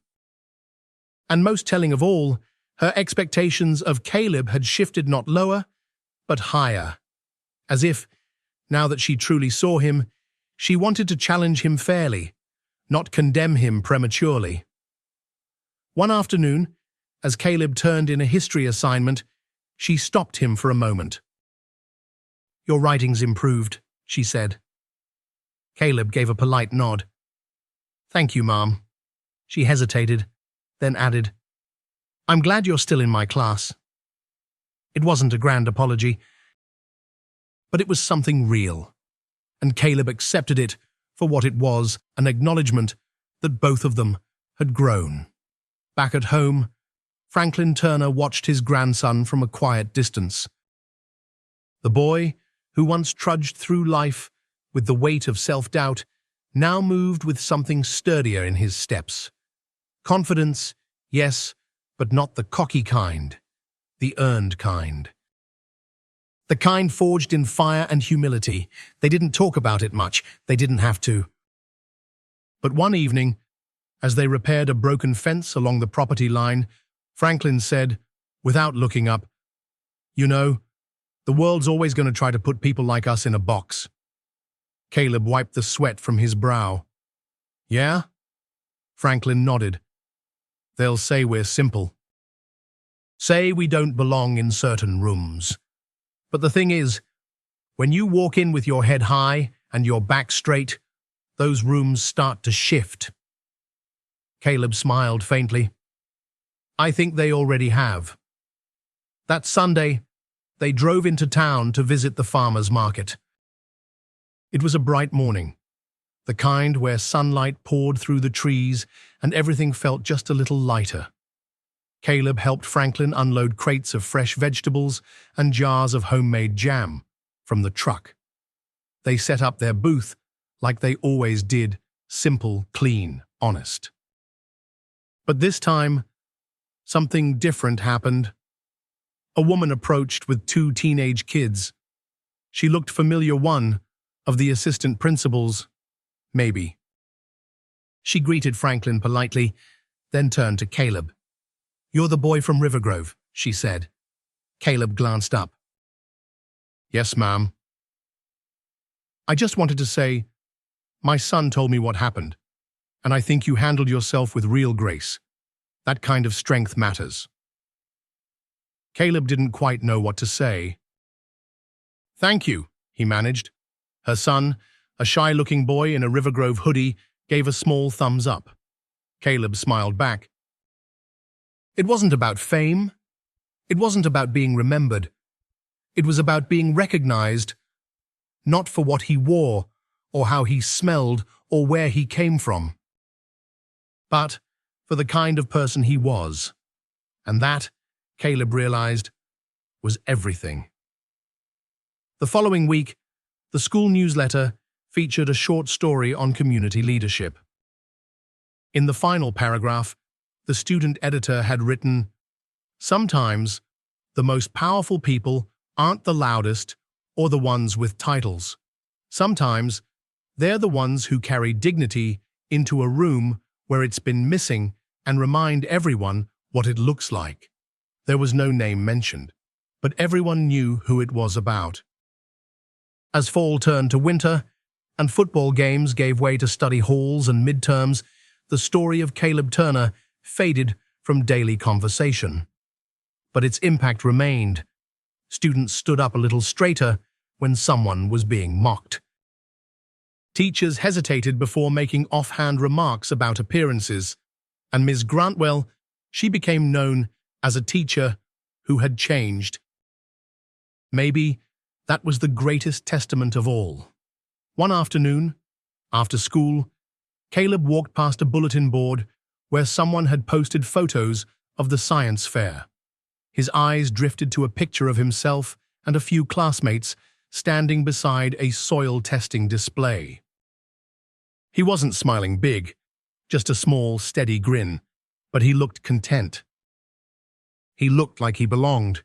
And most telling of all, her expectations of Caleb had shifted not lower, but higher. As if, now that she truly saw him, she wanted to challenge him fairly, not condemn him prematurely. One afternoon, as Caleb turned in a history assignment, she stopped him for a moment. "Your writing's improved," she said. Caleb gave a polite nod. "Thank you, Mom." She hesitated, then added, "I'm glad you're still in my class." It wasn't a grand apology, but it was something real, and Caleb accepted it for what it was, an acknowledgement that both of them had grown. Back at home, Franklin Turner watched his grandson from a quiet distance. The boy, who once trudged through life with the weight of self-doubt, now moved with something sturdier in his steps. Confidence, yes, but not the cocky kind, the earned kind. The kind forged in fire and humility. They didn't talk about it much. They didn't have to. But one evening, as they repaired a broken fence along the property line, Franklin said, without looking up. You know, the world's always going to try to put people like us in a box. Caleb wiped the sweat from his brow. Yeah? Franklin nodded. They'll say we're simple. Say we don't belong in certain rooms. But the thing is, when you walk in with your head high and your back straight, those rooms start to shift. Caleb smiled faintly. I think they already have. That Sunday, they drove into town to visit the farmer's market. It was a bright morning, the kind where sunlight poured through the trees and everything felt just a little lighter. Caleb helped Franklin unload crates of fresh vegetables and jars of homemade jam from the truck. They set up their booth like they always did, simple, clean, honest. But this time, something different happened. A woman approached with 2 teenage kids. She looked familiar, one of the assistant principals, maybe. She greeted Franklin politely, then turned to Caleb. You're the boy from Rivergrove, she said. Caleb glanced up. Yes, ma'am. I just wanted to say, my son told me what happened, and I think you handled yourself with real grace. That kind of strength matters. Caleb didn't quite know what to say. Thank you, he managed. Her son, a shy-looking boy in a Rivergrove hoodie, gave a small thumbs up. Caleb smiled back. It wasn't about fame. It wasn't about being remembered. It was about being recognized, not for what he wore, or how he smelled, or where he came from, but for the kind of person he was. And that, Caleb realized, was everything. The following week, the school newsletter featured a short story on community leadership. In the final paragraph, the student editor had written, "Sometimes the most powerful people aren't the loudest or the ones with titles. Sometimes they're the ones who carry dignity into a room where it's been missing and remind everyone what it looks like." There was no name mentioned, but everyone knew who it was about. As fall turned to winter and football games gave way to study halls and midterms, the story of Caleb Turner faded from daily conversation. But its impact remained. Students stood up a little straighter when someone was being mocked. Teachers hesitated before making offhand remarks about appearances, and Ms. Grantwell, she became known as a teacher who had changed. Maybe that was the greatest testament of all. One afternoon, after school, Caleb walked past a bulletin board where someone had posted photos of the science fair. His eyes drifted to a picture of himself and a few classmates standing beside a soil testing display. He wasn't smiling big, just a small, steady grin, but he looked content. He looked like he belonged.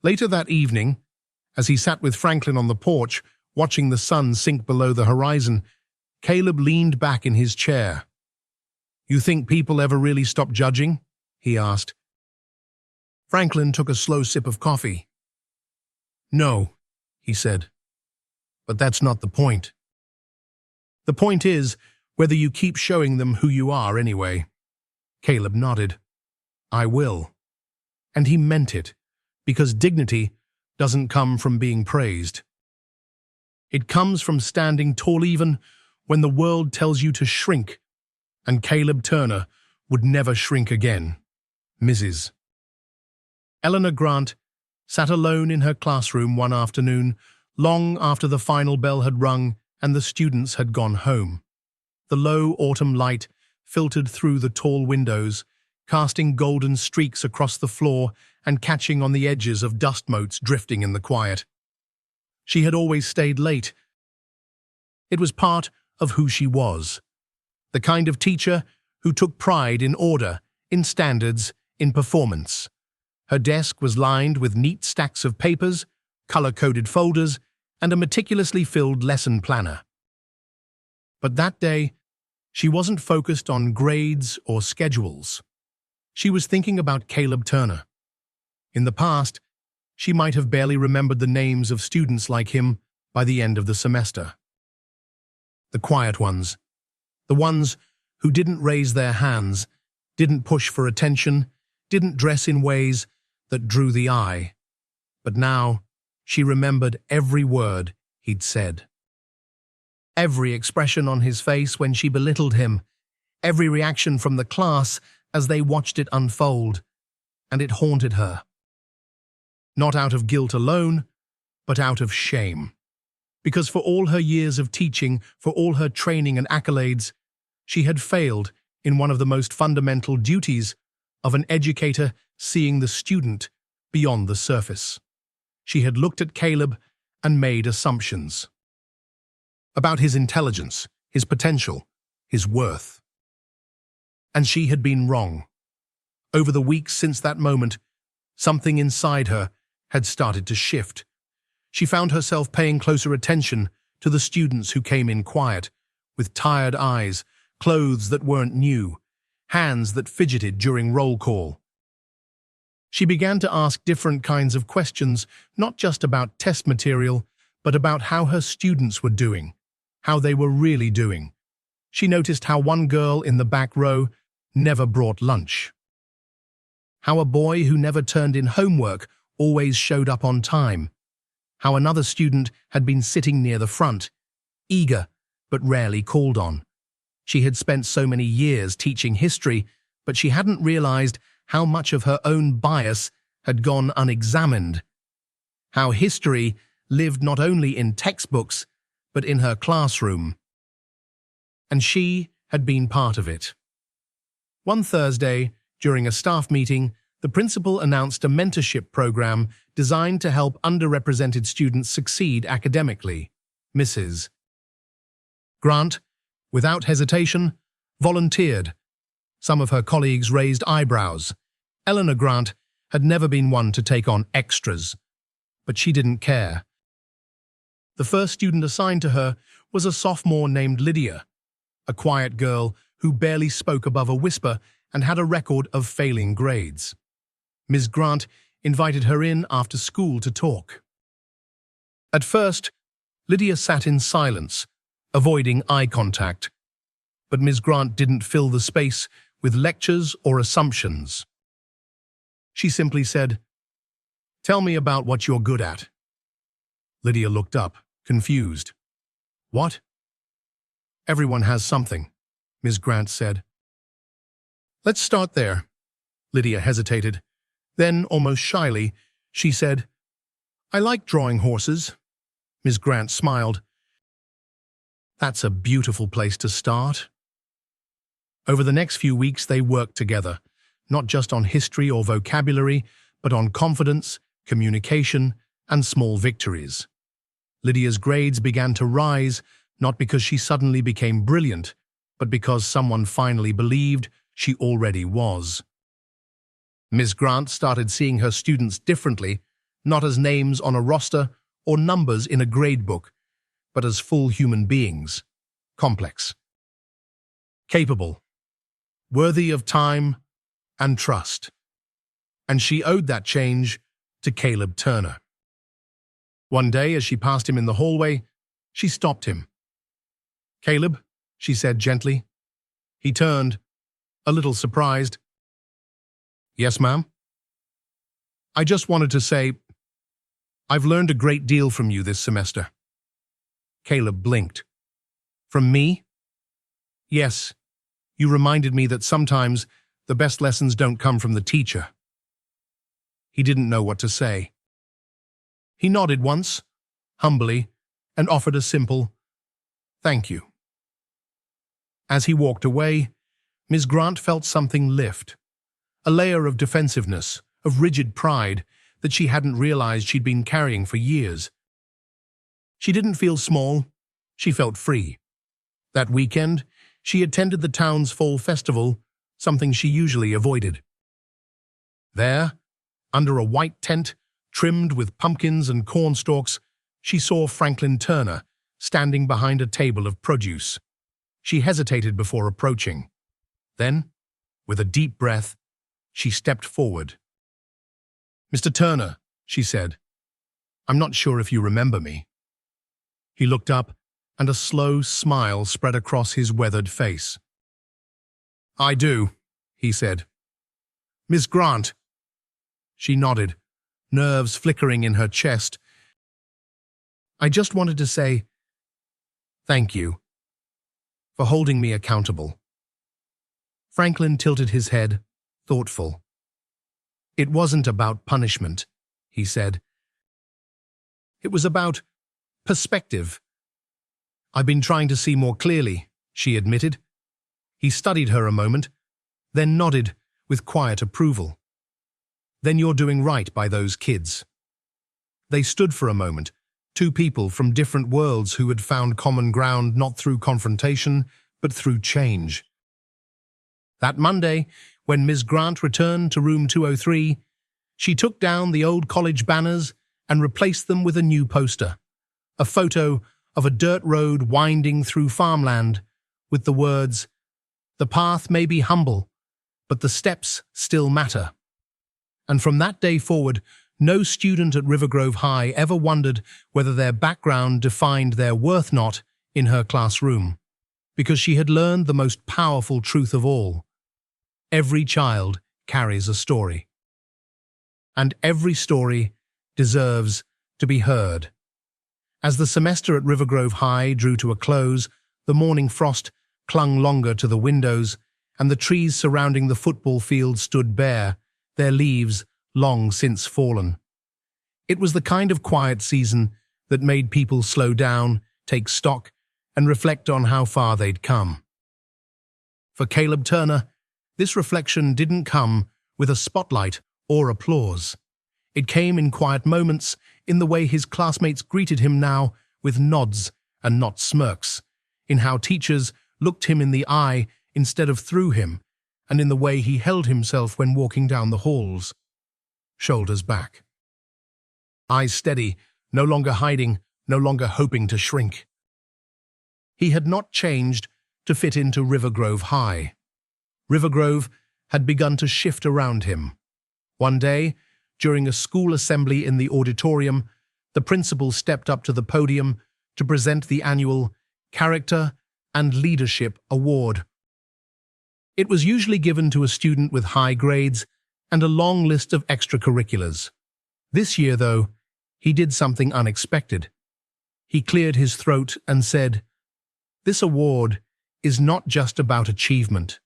Later that evening, as he sat with Franklin on the porch, watching the sun sink below the horizon, Caleb leaned back in his chair. "You think people ever really stop judging?" he asked. Franklin took a slow sip of coffee. "No," he said, "but that's not the point. The point is whether you keep showing them who you are anyway." Caleb nodded. "I will." And he meant it, because dignity doesn't come from being praised. It comes from standing tall even when the world tells you to shrink, and Caleb Turner would never shrink again. Mrs. Eleanor Grant sat alone in her classroom one afternoon, long after the final bell had rung and the students had gone home. The low autumn light filtered through the tall windows, casting golden streaks across the floor and catching on the edges of dust motes drifting in the quiet. She had always stayed late. It was part of who she was, the kind of teacher who took pride in order, in standards, in performance. Her desk was lined with neat stacks of papers, color-coded folders, and a meticulously filled lesson planner. But that day, she wasn't focused on grades or schedules. She was thinking about Caleb Turner. In the past, she might have barely remembered the names of students like him by the end of the semester. The quiet ones, the ones who didn't raise their hands, didn't push for attention, didn't dress in ways that drew the eye. But now, she remembered every word he'd said. Every expression on his face when she belittled him, every reaction from the class as they watched it unfold, and it haunted her. Not out of guilt alone, but out of shame. Because for all her years of teaching, for all her training and accolades, she had failed in one of the most fundamental duties of an educator, seeing the student beyond the surface. She had looked at Caleb and made assumptions about his intelligence, his potential, his worth. And she had been wrong. Over the weeks since that moment, something inside her had started to shift. She found herself paying closer attention to the students who came in quiet, with tired eyes, clothes that weren't new, hands that fidgeted during roll call. She began to ask different kinds of questions, not just about test material, but about how her students were doing, how they were really doing. She noticed how one girl in the back row never brought lunch, how a boy who never turned in homework always showed up on time, how another student had been sitting near the front, eager but rarely called on. She had spent so many years teaching history, but she hadn't realized how much of her own bias had gone unexamined, how history lived not only in textbooks, but in her classroom. And she had been part of it. One Thursday, during a staff meeting, the principal announced a mentorship program designed to help underrepresented students succeed academically. Mrs. Grant, without hesitation, volunteered. Some of her colleagues raised eyebrows. Eleanor Grant had never been one to take on extras, but she didn't care. The first student assigned to her was a sophomore named Lydia, a quiet girl who barely spoke above a whisper and had a record of failing grades. Ms. Grant invited her in after school to talk. At first, Lydia sat in silence, avoiding eye contact, but Ms. Grant didn't fill the space with lectures or assumptions. She simply said, "Tell me about what you're good at." Lydia looked up, confused. "What?" "Everyone has something," Ms. Grant said. "Let's start there." Lydia hesitated. Then, almost shyly, she said, "I like drawing horses." Ms. Grant smiled. "That's a beautiful place to start." Over the next few weeks, they worked together, not just on history or vocabulary, but on confidence, communication, and small victories. Lydia's grades began to rise, not because she suddenly became brilliant, but because someone finally believed she already was. Ms. Grant started seeing her students differently, not as names on a roster or numbers in a gradebook, but as full human beings, complex, capable, worthy of time and trust. And she owed that change to Caleb Turner. One day, as she passed him in the hallway, she stopped him. "Caleb," she said gently. He turned, a little surprised. "Yes, ma'am?" "I just wanted to say, I've learned a great deal from you this semester." Caleb blinked. "From me?" "Yes. You reminded me that sometimes the best lessons don't come from the teacher." He didn't know what to say. He nodded once, humbly, and offered a simple, "Thank you." As he walked away, Ms. Grant felt something lift, a layer of defensiveness, of rigid pride that she hadn't realized she'd been carrying for years. She didn't feel small, she felt free. That weekend, she attended the town's fall festival, something she usually avoided. There, under a white tent, trimmed with pumpkins and corn stalks, she saw Franklin Turner standing behind a table of produce. She hesitated before approaching. Then, with a deep breath, she stepped forward. "Mr. Turner," she said, "I'm not sure if you remember me." He looked up, and a slow smile spread across his weathered face. "I do," he said. "Miss Grant." She nodded, nerves flickering in her chest. "I just wanted to say thank you for holding me accountable." Franklin tilted his head, thoughtful. "It wasn't about punishment," he said. "It was about perspective." "I've been trying to see more clearly," she admitted. He studied her a moment, then nodded with quiet approval. "Then you're doing right by those kids." They stood for a moment, two people from different worlds who had found common ground not through confrontation, but through change. That Monday, when Ms. Grant returned to room 203, she took down the old college banners and replaced them with a new poster, a photo of a dirt road winding through farmland with the words, "The path may be humble, but the steps still matter." And from that day forward, no student at Rivergrove High ever wondered whether their background defined their worth not in her classroom, because she had learned the most powerful truth of all. Every child carries a story. And every story deserves to be heard. As the semester at Rivergrove High drew to a close, the morning frost clung longer to the windows, and the trees surrounding the football field stood bare, their leaves long since fallen. It was the kind of quiet season that made people slow down, take stock, and reflect on how far they'd come. For Caleb Turner, this reflection didn't come with a spotlight or applause. It came in quiet moments, in the way his classmates greeted him now with nods and not smirks, in how teachers looked him in the eye instead of through him, and in the way he held himself when walking down the halls. Shoulders back. Eyes steady, no longer hiding, no longer hoping to shrink. He had not changed to fit into Rivergrove High. Rivergrove had begun to shift around him. One day, during a school assembly in the auditorium, the principal stepped up to the podium to present the annual Character and Leadership Award. It was usually given to a student with high grades and a long list of extracurriculars. This year, though, he did something unexpected. He cleared his throat and said, "This award is not just about achievement.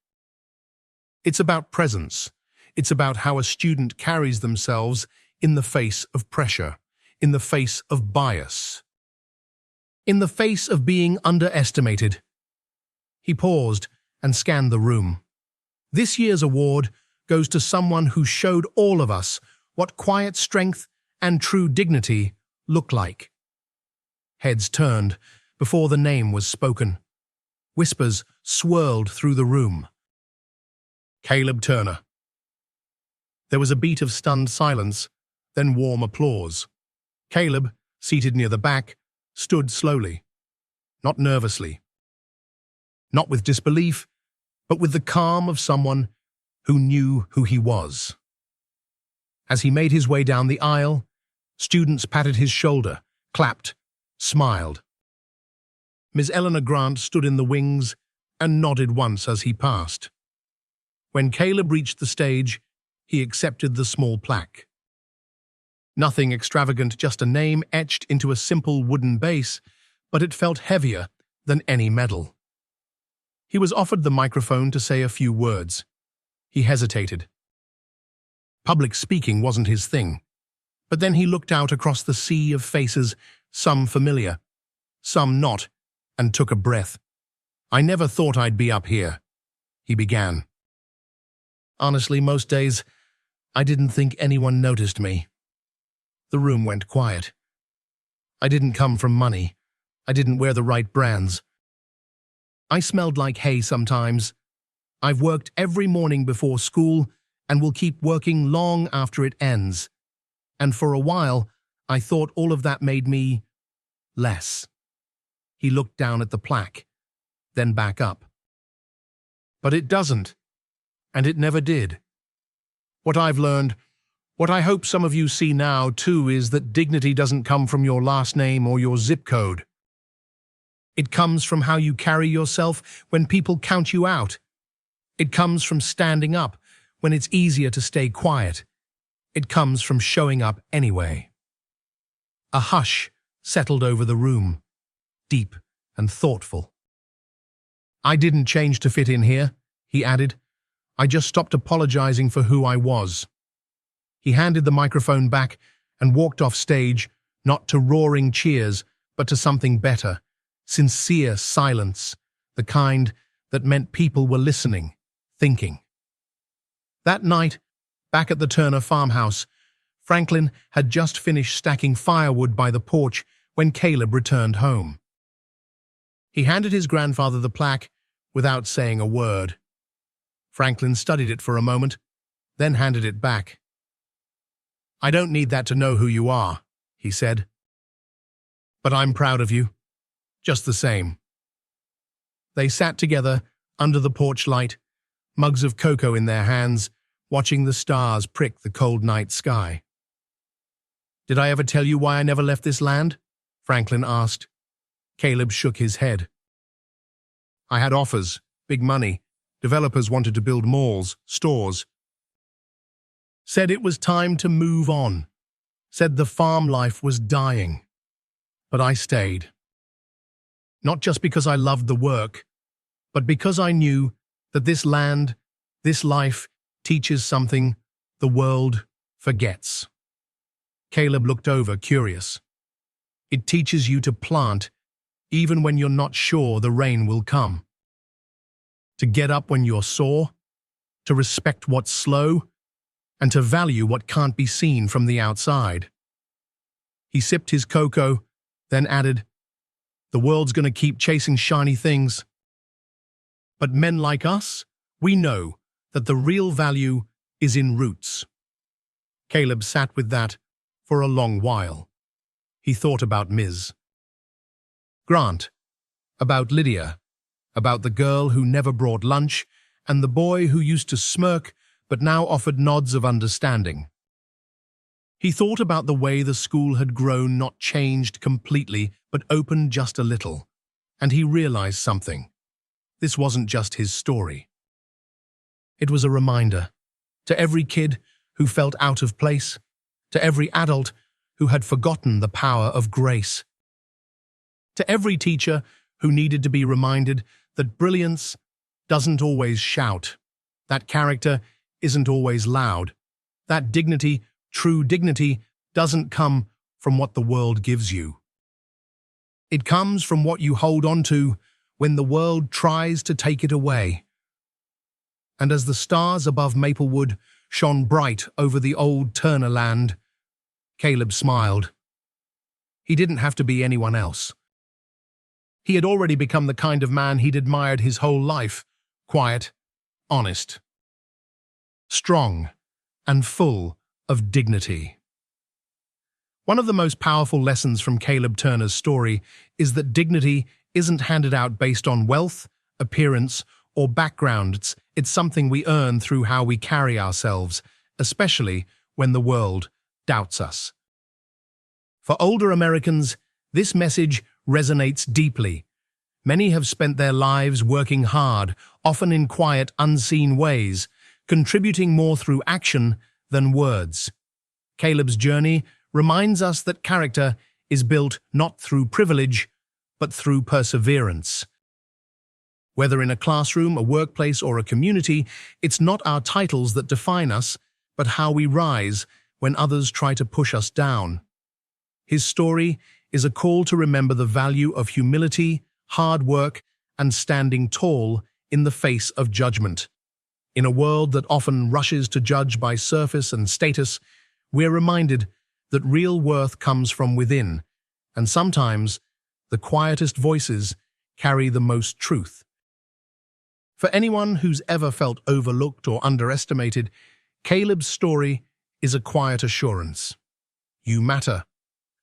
It's about presence. It's about how a student carries themselves in the face of pressure, in the face of bias, in the face of being underestimated." He paused and scanned the room. "This year's award goes to someone who showed all of us what quiet strength and true dignity look like." Heads turned before the name was spoken. Whispers swirled through the room. "Caleb Turner." There was a beat of stunned silence, then warm applause. Caleb, seated near the back, stood slowly, not nervously, not with disbelief, but with the calm of someone who knew who he was. As he made his way down the aisle, students patted his shoulder, clapped, smiled. Ms. Eleanor Grant stood in the wings and nodded once as he passed. When Caleb reached the stage, he accepted the small plaque. Nothing extravagant, just a name etched into a simple wooden base, but it felt heavier than any medal. He was offered the microphone to say a few words. He hesitated. Public speaking wasn't his thing. But then he looked out across the sea of faces, some familiar, some not, and took a breath. "I never thought I'd be up here," he began. "Honestly, most days, I didn't think anyone noticed me." The room went quiet. "I didn't come from money. I didn't wear the right brands. I smelled like hay sometimes. I've worked every morning before school and will keep working long after it ends. And for a while, I thought all of that made me less." He looked down at the plaque, then back up. "But it doesn't, and it never did. What I've learned, What I hope some of you see now, too, is that dignity doesn't come from your last name or your zip code. It comes from how you carry yourself when people count you out. It comes from standing up when it's easier to stay quiet. It comes from showing up anyway. A hush settled over the room, deep and thoughtful. "I didn't change to fit in here," he added. "I just stopped apologizing for who I was." He handed the microphone back and walked off stage, not to roaring cheers, but to something better, sincere silence, the kind that meant people were listening, thinking. That night, back at the Turner farmhouse, Franklin had just finished stacking firewood by the porch when Caleb returned home. He handed his grandfather the plaque without saying a word. Franklin studied it for a moment, then handed it back. "I don't need that to know who you are," he said. "But I'm proud of you, just the same." They sat together under the porch light, mugs of cocoa in their hands, watching the stars prick the cold night sky. "Did I ever tell you why I never left this land?" Franklin asked. Caleb shook his head. "I had offers, big money. Developers wanted to build malls, stores. Said it was time to move on. Said the farm life was dying. But I stayed. Not just because I loved the work, but because I knew that this land, this life, teaches something the world forgets." Caleb looked over, curious. "It teaches you to plant even when you're not sure the rain will come. To get up when you're sore, to respect what's slow, and to value what can't be seen from the outside." He sipped his cocoa, then added, "The world's going to keep chasing shiny things. But men like us, we know that the real value is in roots." Caleb sat with that for a long while. He thought about Ms. Grant, about Lydia, about the girl who never brought lunch, and the boy who used to smirk but now offered nods of understanding. He thought about the way the school had grown, not changed completely, but opened just a little, and he realized something. This wasn't just his story. It was a reminder to every kid who felt out of place, to every adult who had forgotten the power of grace, to every teacher who needed to be reminded that brilliance doesn't always shout, that character isn't always loud, that dignity, true dignity, doesn't come from what the world gives you. It comes from what you hold on to when the world tries to take it away. And as the stars above Maplewood shone bright over the old Turner land, Caleb smiled. He didn't have to be anyone else. He had already become the kind of man he'd admired his whole life, quiet, honest, strong, and full of dignity. One of the most powerful lessons from Caleb Turner's story is that dignity isn't handed out based on wealth, appearance, or background. It's something we earn through how we carry ourselves, especially when the world doubts us. For older Americans, this message resonates deeply. Many have spent their lives working hard, often in quiet, unseen ways, contributing more through action than words. Caleb's journey reminds us that character is built not through privilege, but through perseverance. Whether in a classroom, a workplace, or a community, it's not our titles that define us, but how we rise when others try to push us down. His story is a call to remember the value of humility, hard work, and standing tall in the face of judgment. In a world that often rushes to judge by surface and status, we're reminded that real worth comes from within, and sometimes the quietest voices carry the most truth. For anyone who's ever felt overlooked or underestimated, Caleb's story is a quiet assurance. You matter,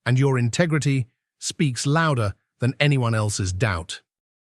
and your integrity speaks louder than anyone else's doubt.